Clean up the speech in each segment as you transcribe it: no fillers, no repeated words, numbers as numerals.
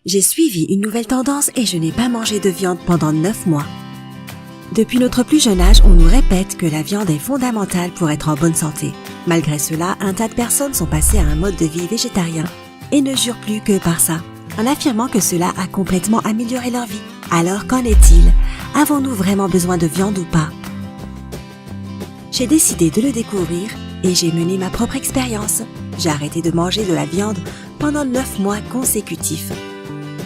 J'ai suivi une nouvelle tendance et je n'ai pas mangé de viande pendant 9 mois. Depuis notre plus jeune âge, on nous répète que la viande est fondamentale pour être en bonne santé. Malgré cela, un tas de personnes sont passées à un mode de vie végétarien et ne jurent plus que par ça, en affirmant que cela a complètement amélioré leur vie. Alors qu'en est-il? Avons-nous vraiment besoin de viande ou pas? J'ai décidé de le découvrir et j'ai mené ma propre expérience. J'ai arrêté de manger de la viande pendant 9 mois consécutifs.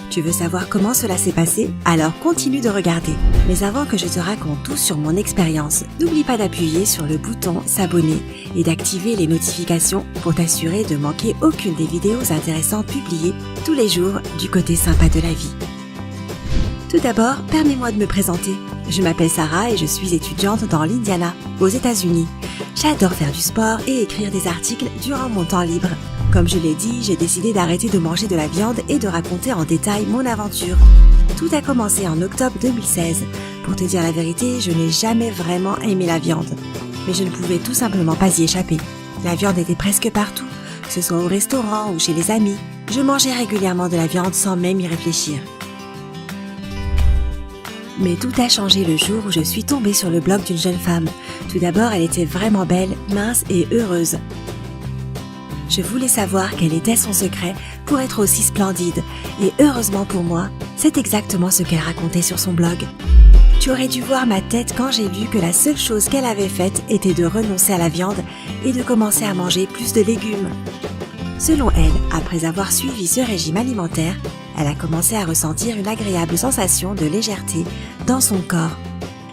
Tu veux savoir comment cela s'est passé? Alors continue de regarder. Mais avant que je te raconte tout sur mon expérience, n'oublie pas d'appuyer sur le bouton s'abonner et d'activer les notifications pour t'assurer de manquer aucune des vidéos intéressantes publiées tous les jours du côté sympa de la vie. Tout d'abord, permets-moi de me présenter. Je m'appelle Sarah et je suis étudiante dans l'Indiana, aux États-Unis. J'adore faire du sport et écrire des articles durant mon temps libre. Comme je l'ai dit, j'ai décidé d'arrêter de manger de la viande et de raconter en détail mon aventure. Tout a commencé en octobre 2016. Pour te dire la vérité, je n'ai jamais vraiment aimé la viande. Mais je ne pouvais tout simplement pas y échapper. La viande était presque partout, que ce soit au restaurant ou chez les amis. Je mangeais régulièrement de la viande sans même y réfléchir. Mais tout a changé le jour où je suis tombée sur le blog d'une jeune femme. Tout d'abord, elle était vraiment belle, mince et heureuse. Je voulais savoir quel était son secret pour être aussi splendide. Et heureusement pour moi, c'est exactement ce qu'elle racontait sur son blog. Tu aurais dû voir ma tête quand j'ai lu que la seule chose qu'elle avait faite était de renoncer à la viande et de commencer à manger plus de légumes. Selon elle, après avoir suivi ce régime alimentaire, elle a commencé à ressentir une agréable sensation de légèreté dans son corps.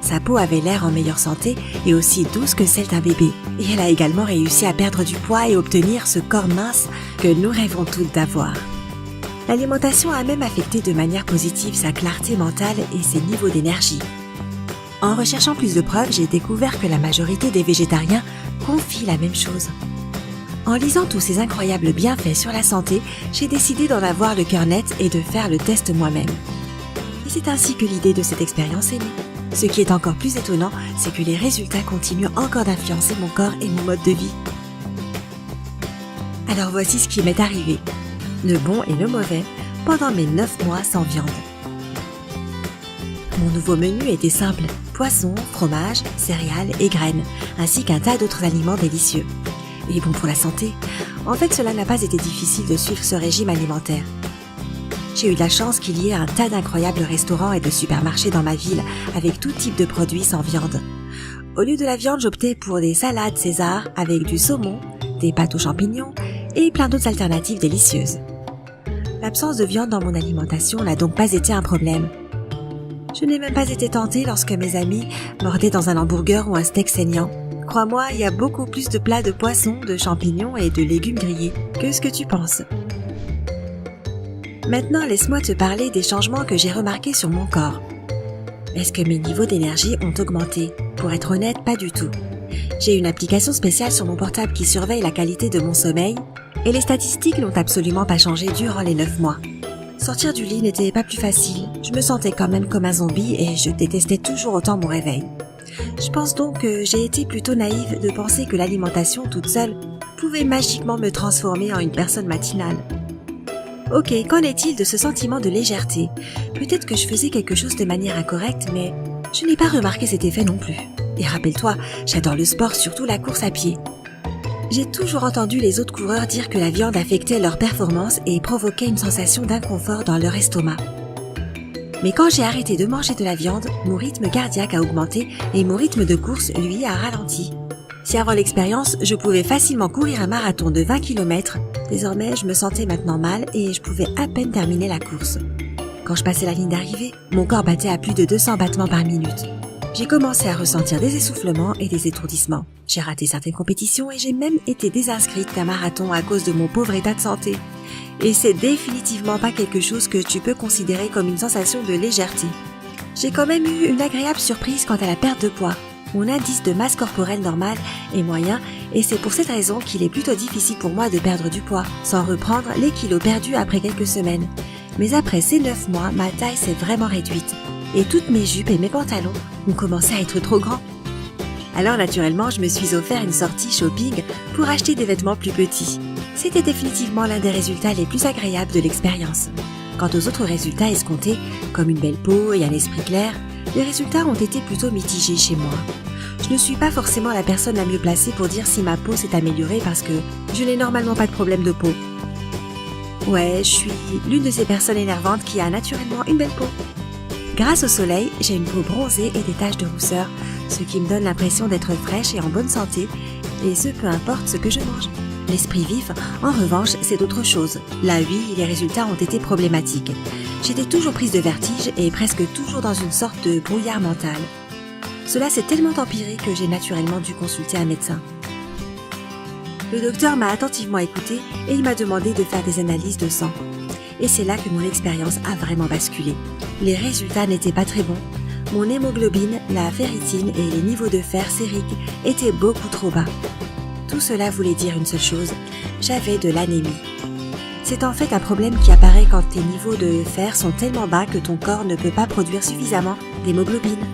Sa peau avait l'air en meilleure santé et aussi douce que celle d'un bébé. Et elle a également réussi à perdre du poids et obtenir ce corps mince que nous rêvons toutes d'avoir. L'alimentation a même affecté de manière positive sa clarté mentale et ses niveaux d'énergie. En recherchant plus de preuves, j'ai découvert que la majorité des végétariens confient la même chose. En lisant tous ces incroyables bienfaits sur la santé, j'ai décidé d'en avoir le cœur net et de faire le test moi-même. Et c'est ainsi que l'idée de cette expérience est née. Ce qui est encore plus étonnant, c'est que les résultats continuent encore d'influencer mon corps et mon mode de vie. Alors voici ce qui m'est arrivé, le bon et le mauvais, pendant mes 9 mois sans viande. Mon nouveau menu était simple, poisson, fromage, céréales et graines, ainsi qu'un tas d'autres aliments délicieux. Et bon pour la santé. En fait, cela n'a pas été difficile de suivre ce régime alimentaire. J'ai eu la chance qu'il y ait un tas d'incroyables restaurants et de supermarchés dans ma ville, avec tout type de produits sans viande. Au lieu de la viande, j'optais pour des salades César avec du saumon, des pâtes aux champignons et plein d'autres alternatives délicieuses. L'absence de viande dans mon alimentation n'a donc pas été un problème. Je n'ai même pas été tentée lorsque mes amis mordaient dans un hamburger ou un steak saignant. Crois-moi, il y a beaucoup plus de plats de poissons, de champignons et de légumes grillés que ce que tu penses. Maintenant, laisse-moi te parler des changements que j'ai remarqués sur mon corps. Est-ce que mes niveaux d'énergie ont augmenté? Pour être honnête, pas du tout. J'ai une application spéciale sur mon portable qui surveille la qualité de mon sommeil et les statistiques n'ont absolument pas changé durant les 9 mois. Sortir du lit n'était pas plus facile, je me sentais quand même comme un zombie et je détestais toujours autant mon réveil. Je pense donc que j'ai été plutôt naïve de penser que l'alimentation toute seule pouvait magiquement me transformer en une personne matinale. Ok, qu'en est-il de ce sentiment de légèreté? Peut-être que je faisais quelque chose de manière incorrecte, mais je n'ai pas remarqué cet effet non plus. Et rappelle-toi, j'adore le sport, surtout la course à pied. J'ai toujours entendu les autres coureurs dire que la viande affectait leur performance et provoquait une sensation d'inconfort dans leur estomac. Mais quand j'ai arrêté de manger de la viande, mon rythme cardiaque a augmenté et mon rythme de course, lui, a ralenti. Si avant l'expérience, je pouvais facilement courir un marathon de 20 km, désormais je me sentais maintenant mal et je pouvais à peine terminer la course. Quand je passais la ligne d'arrivée, mon corps battait à plus de 200 battements par minute. J'ai commencé à ressentir des essoufflements et des étourdissements. J'ai raté certaines compétitions et j'ai même été désinscrite d'un marathon à cause de mon pauvre état de santé. Et c'est définitivement pas quelque chose que tu peux considérer comme une sensation de légèreté. J'ai quand même eu une agréable surprise quant à la perte de poids. Mon indice de masse corporelle normale est moyen et c'est pour cette raison qu'il est plutôt difficile pour moi de perdre du poids, sans reprendre les kilos perdus après quelques semaines. Mais après ces 9 mois, ma taille s'est vraiment réduite et toutes mes jupes et mes pantalons ont commencé à être trop grands. Alors naturellement, je me suis offert une sortie shopping pour acheter des vêtements plus petits. C'était définitivement l'un des résultats les plus agréables de l'expérience. Quant aux autres résultats escomptés, comme une belle peau et un esprit clair, les résultats ont été plutôt mitigés chez moi. Je ne suis pas forcément la personne la mieux placée pour dire si ma peau s'est améliorée parce que je n'ai normalement pas de problème de peau. Ouais, je suis l'une de ces personnes énervantes qui a naturellement une belle peau. Grâce au soleil, j'ai une peau bronzée et des taches de rousseur, ce qui me donne l'impression d'être fraîche et en bonne santé, et ce peu importe ce que je mange. L'esprit vif, en revanche, c'est autre chose. Là, oui, les résultats ont été problématiques. J'étais toujours prise de vertige et presque toujours dans une sorte de brouillard mental. Cela s'est tellement empiré que j'ai naturellement dû consulter un médecin. Le docteur m'a attentivement écouté et il m'a demandé de faire des analyses de sang. Et c'est là que mon expérience a vraiment basculé. Les résultats n'étaient pas très bons. Mon hémoglobine, la ferritine et les niveaux de fer sérique étaient beaucoup trop bas. Tout cela voulait dire une seule chose, j'avais de l'anémie. C'est en fait un problème qui apparaît quand tes niveaux de fer sont tellement bas que ton corps ne peut pas produire suffisamment d'hémoglobine.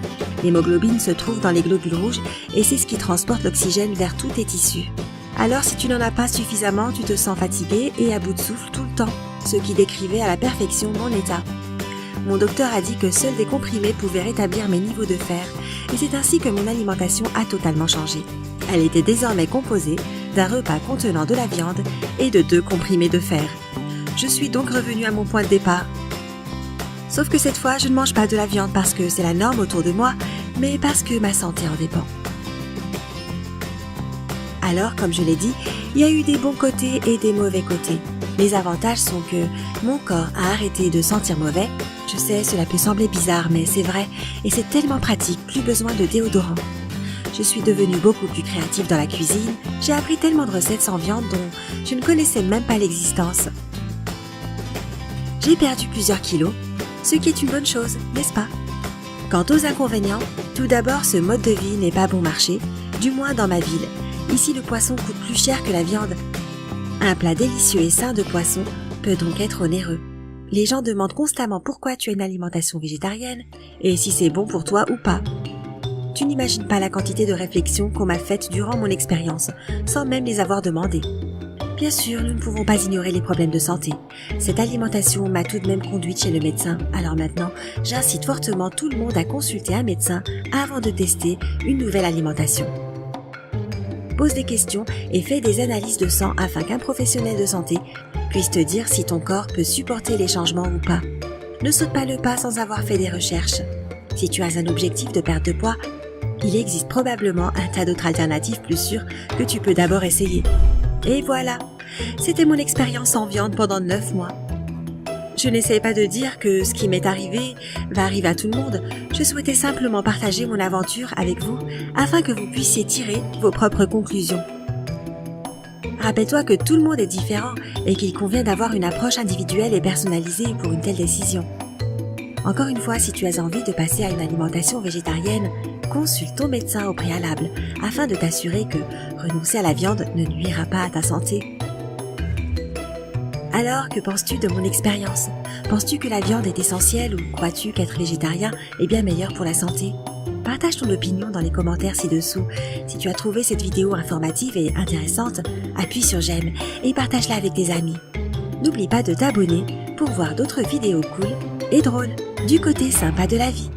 L'hémoglobine se trouve dans les globules rouges et c'est ce qui transporte l'oxygène vers tous tes tissus. Alors si tu n'en as pas suffisamment, tu te sens fatigué et à bout de souffle tout le temps, ce qui décrivait à la perfection mon état. Mon docteur a dit que seuls des comprimés pouvaient rétablir mes niveaux de fer et c'est ainsi que mon alimentation a totalement changé. Elle était désormais composée d'un repas contenant de la viande et de 2 comprimés de fer. Je suis donc revenue à mon point de départ. Sauf que cette fois, je ne mange pas de la viande parce que c'est la norme autour de moi, mais parce que ma santé en dépend. Alors, comme je l'ai dit, il y a eu des bons côtés et des mauvais côtés. Les avantages sont que mon corps a arrêté de sentir mauvais. Je sais, cela peut sembler bizarre, mais c'est vrai, et c'est tellement pratique, plus besoin de déodorant. Je suis devenue beaucoup plus créative dans la cuisine, j'ai appris tellement de recettes sans viande dont je ne connaissais même pas l'existence. J'ai perdu plusieurs kilos, ce qui est une bonne chose, n'est-ce pas? Quant aux inconvénients, tout d'abord ce mode de vie n'est pas bon marché, du moins dans ma ville. Ici le poisson coûte plus cher que la viande. Un plat délicieux et sain de poisson peut donc être onéreux. Les gens demandent constamment pourquoi tu as une alimentation végétarienne et si c'est bon pour toi ou pas. Tu n'imagines pas la quantité de réflexions qu'on m'a faites durant mon expérience, sans même les avoir demandées. Bien sûr, nous ne pouvons pas ignorer les problèmes de santé. Cette alimentation m'a tout de même conduite chez le médecin, alors maintenant, j'incite fortement tout le monde à consulter un médecin avant de tester une nouvelle alimentation. Pose des questions et fais des analyses de sang afin qu'un professionnel de santé puisse te dire si ton corps peut supporter les changements ou pas. Ne saute pas le pas sans avoir fait des recherches. Si tu as un objectif de perte de poids, il existe probablement un tas d'autres alternatives plus sûres que tu peux d'abord essayer. Et voilà, c'était mon expérience en viande pendant 9 mois. Je n'essaie pas de dire que ce qui m'est arrivé va arriver à tout le monde. Je souhaitais simplement partager mon aventure avec vous afin que vous puissiez tirer vos propres conclusions. Rappelle-toi que tout le monde est différent et qu'il convient d'avoir une approche individuelle et personnalisée pour une telle décision. Encore une fois, si tu as envie de passer à une alimentation végétarienne, consulte ton médecin au préalable afin de t'assurer que renoncer à la viande ne nuira pas à ta santé. Alors, que penses-tu de mon expérience? Penses-tu que la viande est essentielle ou crois-tu qu'être végétarien est bien meilleur pour la santé? Partage ton opinion dans les commentaires ci-dessous. Si tu as trouvé cette vidéo informative et intéressante, appuie sur j'aime et partage-la avec tes amis. N'oublie pas de t'abonner pour voir d'autres vidéos cool et drôles du côté sympa de la vie.